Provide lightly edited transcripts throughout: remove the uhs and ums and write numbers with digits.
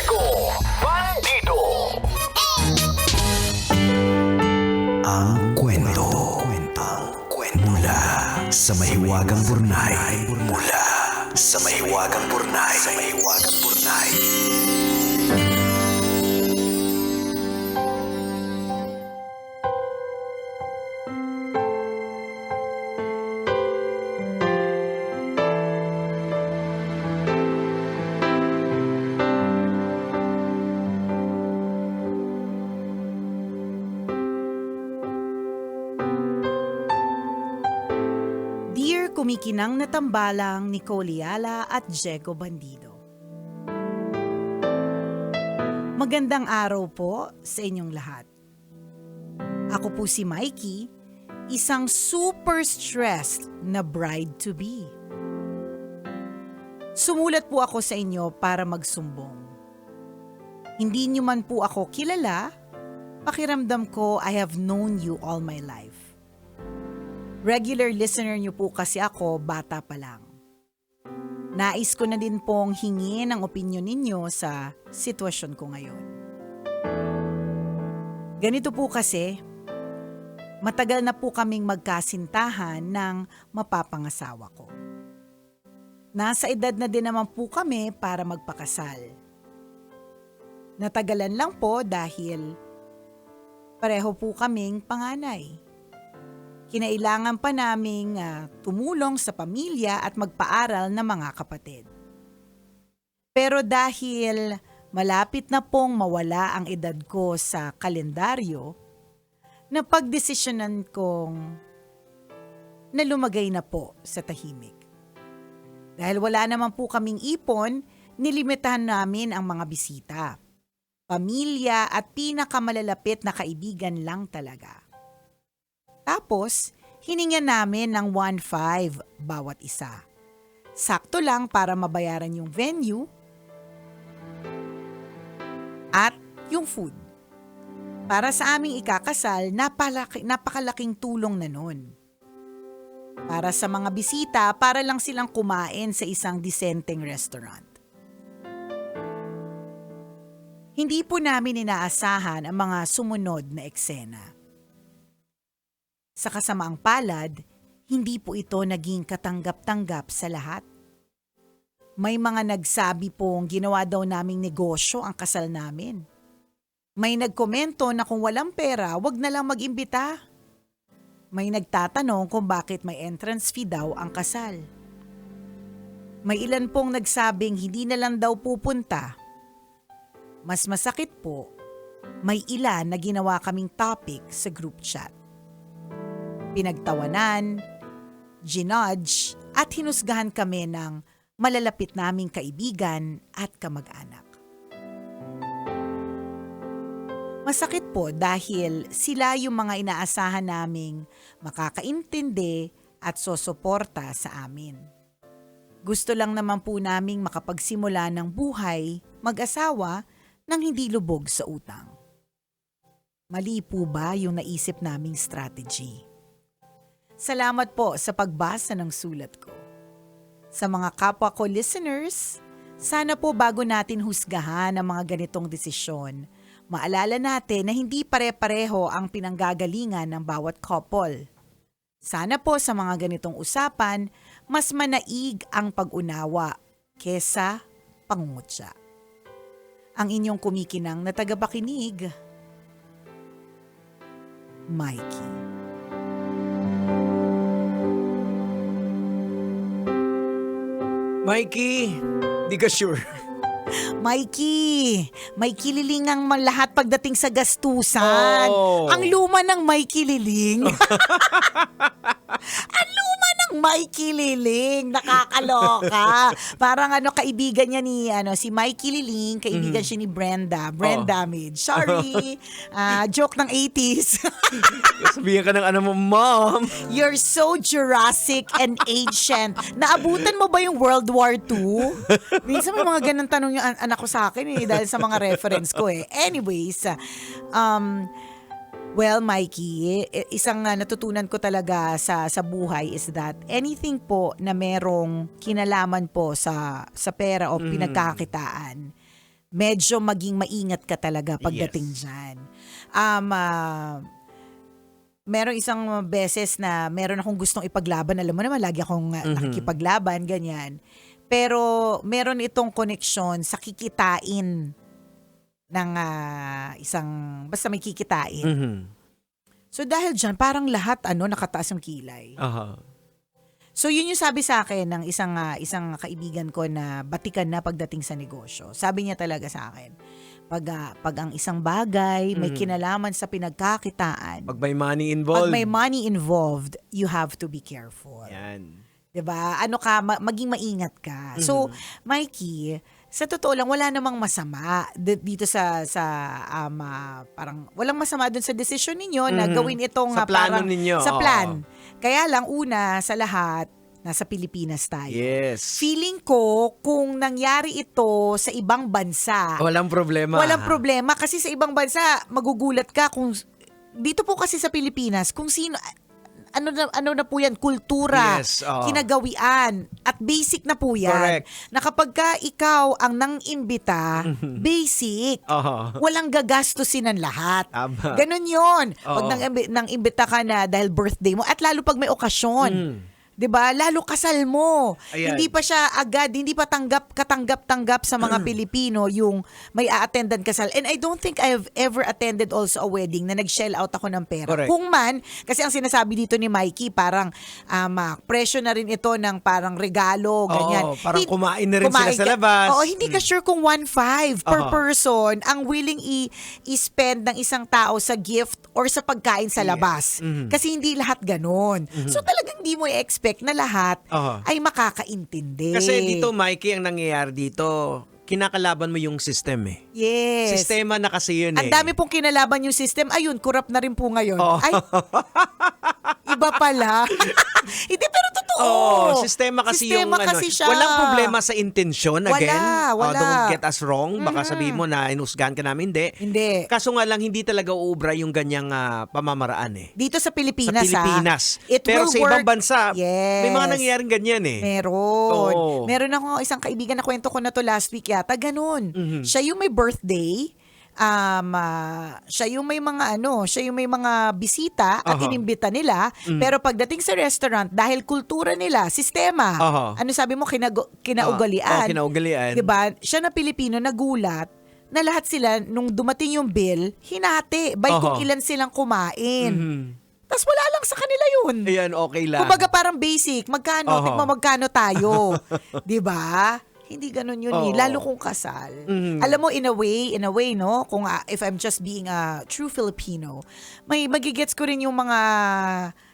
Jeko Bandido. Ang kwento. Mula sa mahiwagang burnay. Mula sa mahiwagang burnay. Dear kumikinang na tambalang Nicole Yala at Jeko Bandido. Magandang araw po sa inyong lahat. Ako po si Mikey, isang super stressed na bride-to-be. Sumulat po ako sa inyo para magsumbong. Hindi niyo man po ako kilala, pakiramdam ko I have known you all my life. Regular listener niyo po kasi ako bata pa lang. Nais ko na din pong hingin ang opinyon ninyo sa sitwasyon ko ngayon. Ganito po kasi, matagal na po kaming magkasintahan ng mapapangasawa ko. Nasa edad na din naman po kami para magpakasal. Natagalan lang po dahil pareho po kaming panganay. Kinailangan pa naming tumulong sa pamilya at magpaaral ng mga kapatid. Pero dahil malapit na pong mawala ang edad ko sa kalendaryo, napagdesisyonan kong na lumagay na po sa tahimik. Dahil wala naman po kaming ipon, nilimitahan namin ang mga bisita. Pamilya at pinakamalalapit na kaibigan lang talaga. Tapos, hiningan namin ng 1.5 bawat isa. Sakto lang para mabayaran yung venue at yung food. Para sa aming ikakasal, napakalaking tulong na nun. Para sa mga bisita, para lang silang kumain sa isang disenteng restaurant. Hindi po namin inaasahan ang mga sumunod na eksena. Sa kasamaang palad, hindi po ito naging katanggap-tanggap sa lahat. May mga nagsabi pong ginawa daw naming negosyo ang kasal namin. May nagkomento na kung walang pera, wag na lang mag-imbita. May nagtatanong kung bakit may entrance fee daw ang kasal. May ilan pong nagsabing hindi na lang daw pupunta. Mas masakit po, may ilan na ginawa kaming topic sa group chat. Pinagtawanan, ginudge at hinusgahan kami ng malalapit naming kaibigan at kamag-anak. Masakit po dahil sila yung mga inaasahan naming makakaintindi at sosuporta sa amin. Gusto lang naman po naming makapagsimula ng buhay, mag-asawa, nang hindi lubog sa utang. Mali po ba yung naisip naming strategy? Salamat po sa pagbasa ng sulat ko. Sa mga kapwa ko listeners, sana po bago natin husgahan ang mga ganitong desisyon, maalala natin na hindi pare-pareho ang pinanggagalingan ng bawat couple. Sana po sa mga ganitong usapan, mas manaig ang pag-unawa kesa pangungutya. Ang inyong kumikinang na tagapakinig, Mikey. Mikey, di ka sure? Mikey, may kililing ang lahat pagdating sa gastusan. Oh. Ang luma ng Mikey Liling. Ang luma ng Mikey Liling. Nakakaloka. Parang kaibigan niya ni si Mikey Liling, kaibigan siya ni Brenda. Damage. Sorry. Joke ng 80s. Sabihin ka ng mo, Mom. You're so Jurassic and ancient. Naabutan mo ba yung World War II? Minsan may mga ganang tanong yung anak ko sa akin dahil sa mga reference ko Anyways, well, Mikey, isang natutunan ko talaga sa buhay is that anything po na merong kinalaman po sa pera o pinagkakakitaan, medyo maging maingat ka talaga pagdating dyan. Merong isang beses na meron akong gustong ipaglaban. Alam mo naman, lagi akong nakikipaglaban, ganyan. Pero meron itong koneksyon sa kikitain ng isang, basta may kikitain. Mhm. So dahil dyan, parang lahat nakataas yung kilay. Aha. So yun yung sabi sa akin ng isang kaibigan ko na batikan na pagdating sa negosyo. Sabi niya talaga sa akin, pag ang isang bagay may kinalaman sa pinagkakitaan, Pag may money pag involved. may money involved, you have to be careful. Yan. 'Di ba? Maging maingat ka. So, Mikey, sa totoo lang wala namang masama dito sa parang walang masama dun sa desisyon ninyo na gawin itong Sa plano parang ninyo, sa oo. plan. Kaya lang una sa lahat nasa Pilipinas tayo. Yes. Feeling ko kung nangyari ito sa ibang bansa, Walang problema. walang problema kasi sa ibang bansa magugulat ka kung dito po kasi sa Pilipinas kung sino ano na po yan, kultura, Yes, oo. kinagawian, at basic na po yan. Correct. Na kapag ka ikaw ang nang-imbita, basic. Oo. Walang gagastusin ng lahat. Tama. Ganun yun. Pag Oo. nang-imbita ka na dahil birthday mo, at lalo pag may okasyon. 'Di ba? Lalo kasal mo. Ayan. Hindi pa siya agad, hindi pa katanggap-tanggap sa mga Pilipino yung may a-attendan kasal. And I don't think I've ever attended also a wedding na nag-shell out ako ng pera. Correct. Kung man, kasi ang sinasabi dito ni Mikey, parang presyo na rin ito ng parang regalo, ganyan. Oo, parang kumain na rin sila sa labas. Oo, hindi ka sure kung 1.5 per Aha. person ang willing i-spend ng isang tao sa gift or sa pagkain sa labas. Kasi hindi lahat ganun. So talagang hindi mo i-expect na lahat Aha. ay makakaintindi. Kasi dito, Mikey, ang nangyayari dito, kinakalaban mo yung system eh. Yes. Sistema na kasi yun eh. Ang dami pong kinalaban yung system. Ayun, corrupt na rin po ngayon. Oo. Ay, iba pala. Hindi, pero totoo. Oo, sistema kasi Sistema yung kasi siya. Walang problema sa intensyon again. Wala. Don't get us wrong. Baka sabihin mo na inusgahan ka namin. Hindi. Kaso nga lang, hindi talaga uubra yung ganyang pamamaraan eh. Dito sa Sa Pilipinas, Pilipinas. it Pero will sa ibang work. bansa, Yes. may mga nangyayaring ganyan eh. Meron. Oo. Meron ako isang kaibigan na kwento ko na to last week yata. Ganun. Siya yung may birthday. Siya yung may mga bisita at Aha. inimbita nila. Pero pagdating sa restaurant, dahil kultura nila, sistema, Aha. ano sabi mo, Oo, kinaugalian. kinaugalian. Diba? Siya na Pilipino, nagulat na lahat sila, nung dumating yung bill, hinati. By kung Aha. ilan silang kumain. Mhm. Tapos wala lang sa kanila yun. Ayan, okay lang. Kumbaga parang basic, magkano, Aha. tignan mo magkano tayo. 'Di ba? Hindi ganun yun Oo. lalo kung kasal. Mhm. Alam mo, in a way, no, kung if I'm just being a true Filipino, may magigets ko rin yung mga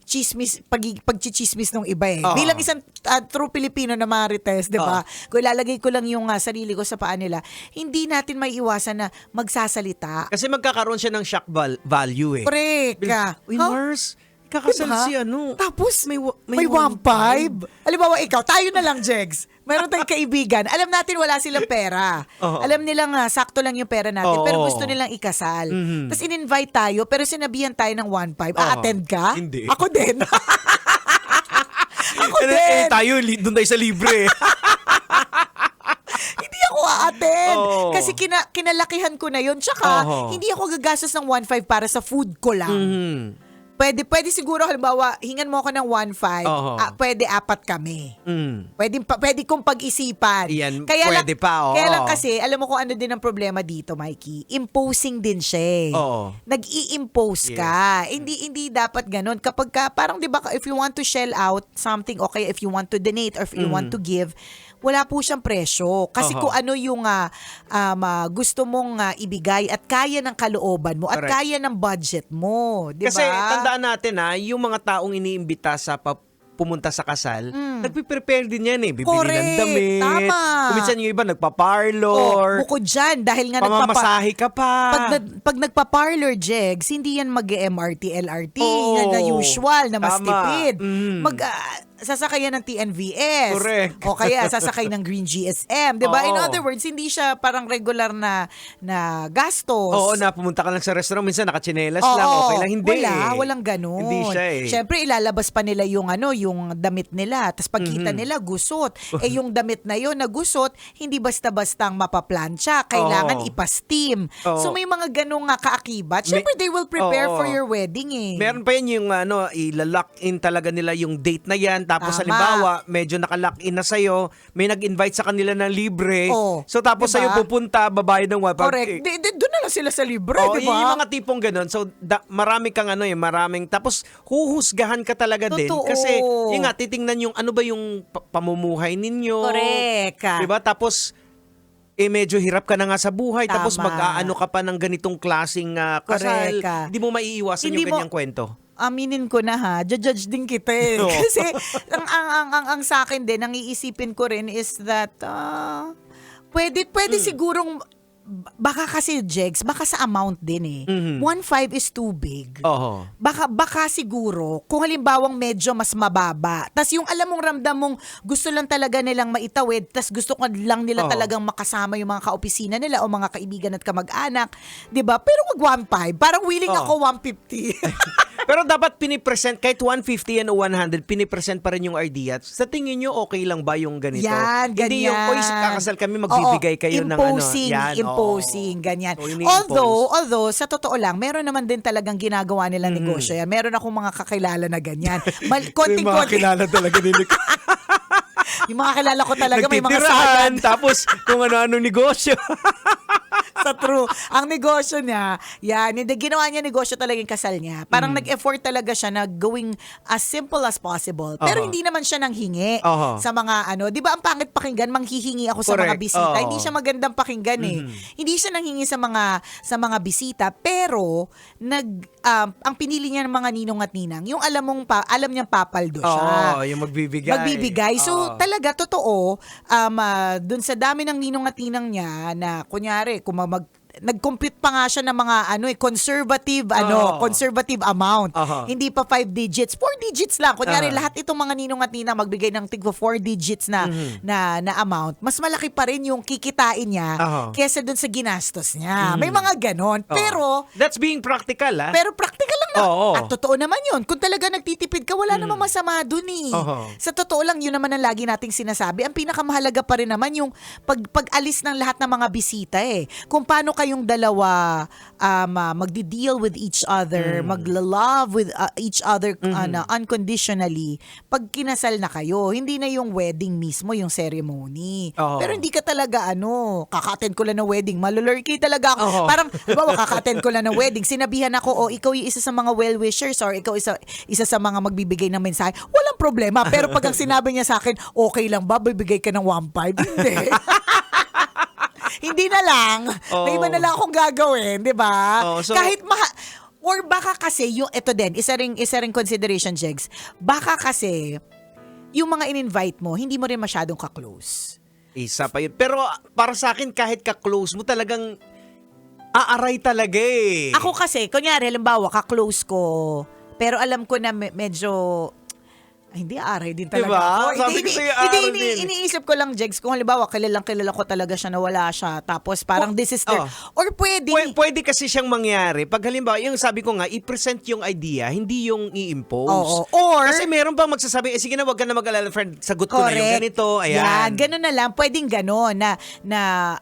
chismis, pagchichismis ng iba eh. Oo. Bilang isang true Filipino na marites, 'di ba? Kung ilalagay ko lang yung sarili ko sa paa nila, hindi natin may iwasan na magsasalita. Kasi magkakaroon siya ng shock value eh. Correct. Uy, Huh? Mars, kakasal Diba? si ano. Tapos, may 1.5. Halimbawa, ikaw, tayo na lang, Jegs. Meron tayong kaibigan. Alam natin wala silang pera. Oo. Alam nilang sakto lang yung pera natin, Oo. pero gusto nilang ikasal. Mhm. Tapos in-invite tayo, pero sinabihan tayo ng 1.5. A-attend ka? Hindi. Ako din. Ako Eh, din. tayo, doon tayo sa libre. Hindi ako a-attend. Oo. Kasi kinalakihan ko na yun. Tsaka, Oo. hindi ako gagastos ng 1.5 para sa food ko lang. Mhm. Pwede siguro, halimbawa, hingan mo ako ng 1.5, Oo. pwede 4 kami. Mm. Pwede kong pag-isipan. Yan, pwede pa, oo. Kaya lang kasi, alam mo kung ano din ang problema dito, Mikey? Imposing din siya. Oo. Nag-i-impose ka. Hindi dapat ganun. Kapag ka, parang di ba, if you want to shell out something, okay, if you want to donate or if you want to give, wala po siyang presyo. Kasi Aha. kung ano yung gusto mong ibigay at kaya ng kalooban mo at Correct. kaya ng budget mo. Di ba? Kasi tandaan natin yung mga taong iniimbita sa pumunta sa kasal, nagpe-prepare din yan eh. Bibili ng Correct. damit. Tama. Kuminsan yung iba nagpa-parlor. Bukod dyan, dahil nga Pamamasahe ka pa. pag nagpa-parlor, Jegs, hindi yan mag-MRT, LRT, Oo. na usual, na mas Tama. tipid. Mm. sasakay yan ng TNVS. Correct. O kaya sasakay ng Green GSM. Diba? In Oo. other words, hindi siya parang regular na gastos. Oo, na pumunta ka lang sa restaurant, minsan nakachinelas lang, okay lang. Hindi Walang ganun. Hindi siya eh. Siyempre, ilalabas pa nila yung yung damit nila. Tapos pagkita nila, gusot. Yung damit na yun na gusot, hindi basta-bastang mapaplansya. Kailangan Oo. ipa-steam. Oo. So may mga ganung kaakibat. Siyempre, they will prepare Oo. for your wedding eh. Meron pa yan yung ilalock in talaga nila yung date na yan. Tapos Tama. halimbawa, medyo nakalock in na sa'yo, may nag-invite sa kanila ng libre. Oh, So tapos diba? sa'yo pupunta, babayad ng wifi. Correct. Doon na lang sila sa libre, Oh, di ba? yung mga tipong ganun. So, marami kang maraming, tapos huhusgahan ka talaga din. Totoo. Kasi, yung nga, titingnan yung ano ba yung pamumuhay ninyo. Correct. Diba? Tapos, medyo hirap ka na nga sa buhay. Tama. Tapos, mag-aano ka pa ng ganitong klaseng kasal. Correct. Hindi mo maiiwasan Hindi yung mo- ganyang kwento. Aminin ko na ha, judge din kita eh. Oo. Kasi ang sa akin din, ang iisipin ko rin is that pwede sigurong baka kasi Jegs, baka sa amount din eh. 1.5 is too big. Oo. Baka siguro, kung halimbawang medyo mas mababa, tas yung alam mong ramdam mong gusto lang talaga nilang maitawid, tas gusto ko lang nila Oo. talagang makasama yung mga kaopisina nila o mga kaibigan at kamag-anak, 'di ba? Pero wag 1.5, parang willing Oo. ako 150. Pero dapat pinipresent, kahit 150 yan o 100, pinipresent pa rin yung idea. Sa tingin nyo, okay lang ba yung ganito? Yan, ganyan. Hindi yung, kakasal kami, magbibigay kayo ng ano. Imposing, ganyan. O, ini-impose. Although, sa totoo lang, meron naman din talagang ginagawa nilang negosyo yan. Meron akong mga kakilala na ganyan. Yung mga kilala talaga nila. Yung mga kilala ko talaga, may mga Nagtitirahan, sayad. tapos kung ano-ano negosyo. Sa true. Ang negosyo niya, yan, hindi, ginawa niya negosyo talaga yung kasal niya. Parang nag-effort talaga siya na going as simple as possible. Pero hindi naman siya nanghingi sa mga di ba ang pangit pakinggan, manghihingi ako sa mga Correct. bisita. Oo. Hindi siya magandang pakinggan eh. Hindi siya nanghingi sa mga bisita, pero ang pinili niya ng mga ninong at ninang, yung alam niyang papaldo siya. Oo, yung magbibigay. So, talaga, totoo, dun sa dami ng ninong at ninang niya na, kunyari, kung nag-compute pa nga siya ng mga conservative amount. Hindi pa 5 digits, 4 digits lang. Kunyari lahat itong mga ninong at ninang magbigay ng tigwa 4 digits na amount. Mas malaki pa rin yung kikitain niya kesa dun sa ginastos niya. May mga ganon. Pero That's being practical, pero practical lang na. Oo. At totoo naman yun. Kung talaga nagtitipid ka, wala namang masama dun eh. Sa totoo lang, yun naman ang lagi nating sinasabi. Ang pinakamahalaga pa rin naman yung pag-alis ng lahat ng mga bisita eh. Kung paano kayong dalawa magdi-deal with each other, magla-love with each other unconditionally pag kinasal na kayo. Hindi na yung wedding mismo, yung ceremony. Pero hindi ka talaga kaka-attend ko lang ng wedding. Malulurky talaga ako. Parang, diba, kaka-attend ko lang ng wedding. Sinabihan ako, ikaw yung isa sa mga well-wishers or ikaw isa sa mga magbibigay ng mensahe. Walang problema. Pero pag ang sinabi niya sa akin, okay lang ba? Bibigay ka ng 1.5? Hindi. Hindi na lang. May iba na lang akong gagawin, di ba? So, kahit or baka kasi, ito din, isa ring consideration, Jegs. Baka kasi, yung mga in-invite mo, hindi mo rin masyadong ka-close. Isa pa yun. Pero para sa akin, kahit ka-close mo, talagang aaray talaga eh. Ako kasi, kunyari, halimbawa, ka-close ko, pero alam ko na medyo... Hindi, aray din talaga diba? ako. Sabi ko sa'yo, aray din. Iniisip ko lang, Jegs, kung halimbawa, kilala ko talaga siya na wala siya. Tapos parang this is or pwede. Pwede kasi siyang mangyari. Pag halimbawa, yung sabi ko nga, i-present yung idea, hindi yung i-impose. Or, kasi meron bang magsasabi, sige na, wag ka na mag-alala, friend, sagot ko na yung ganito. Ayan. Yan, ganun na lang. Pwedeng ganun na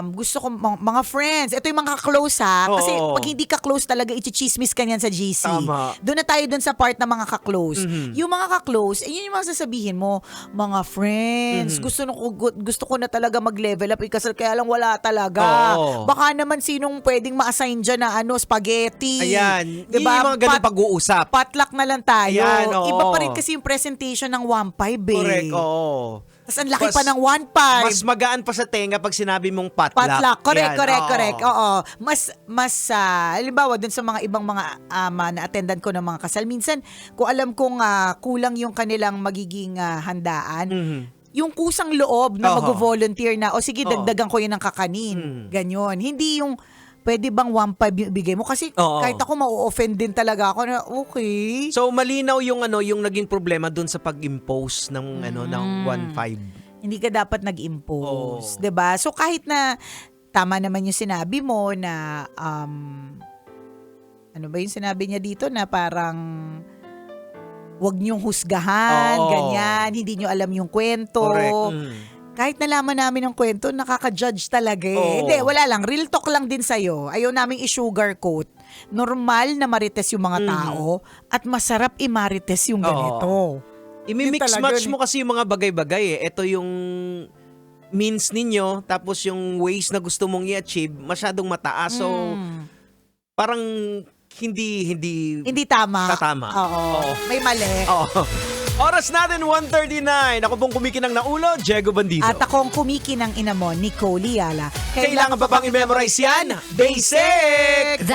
gusto ko mga friends, ito yung mga ka-close ha. Kasi pag hindi ka-close talaga, ichichismis ka niyan sa GC. Tama. Doon na tayo dun sa part ng mga ka-close. Yung mga ka-close, yun yung mga sasabihin mo, mga friends, gusto ko na talaga mag-level up, ikasal, kaya lang wala talaga. Baka naman sinong pwedeng ma-assign dyan na spaghetti. Ayan. Diba? Yung mga ganun pag-uusap. Potluck na lang tayo. Ayan, Iba pa rin kasi yung presentation ng 1.5 eh. Correct, oo. Tapos ang laki pa ng 1.5. Mas magaan pa sa tenga pag sinabi mong potluck. Potluck. Correct, Yan, correct. Oo. Mas halimbawa dun sa mga ibang mga na-attendan ko ng mga kasal, minsan kung alam kong kulang yung kanilang magiging handaan, yung kusang loob na mag-volunteer na, sige, dagdagan ko yun ng kakanin. Ganyon. Hindi yung pwede bang 1.5 yung ibigay mo? Kasi Oo. kahit ako ma-offend din talaga ako na okay. So malinaw yung yung naging problema dun sa pag-impose ng ng 1.5. Hindi ka dapat nag-impose, Oo. 'di ba? So kahit na tama naman yung sinabi mo na ano ba yung sinabi niya dito na parang wag niyong husgahan, Oo. ganyan, hindi niyo alam yung kwento. Correct. Kahit nalaman namin ng kwento, nakaka-judge talaga eh. Oo. Hindi, wala lang. Real talk lang din sa'yo. Ayaw naming i-sugarcoat. Normal na marites yung mga tao at masarap i-marites yung ganito. Imi-mix Yun talaga match mo kasi yung mga bagay-bagay eh. Ito yung means ninyo, tapos yung ways na gusto mong i-achieve, masyadong mataas. So, parang hindi Hindi tatama. Oo. May mali. Oo. Oras natin 1:39. Ako pong kumikinang na ulo, Diego Bandido. At akong kumikinang inamon, Nicole Liala. Kailangan pa bang i-memorize yan? Basic!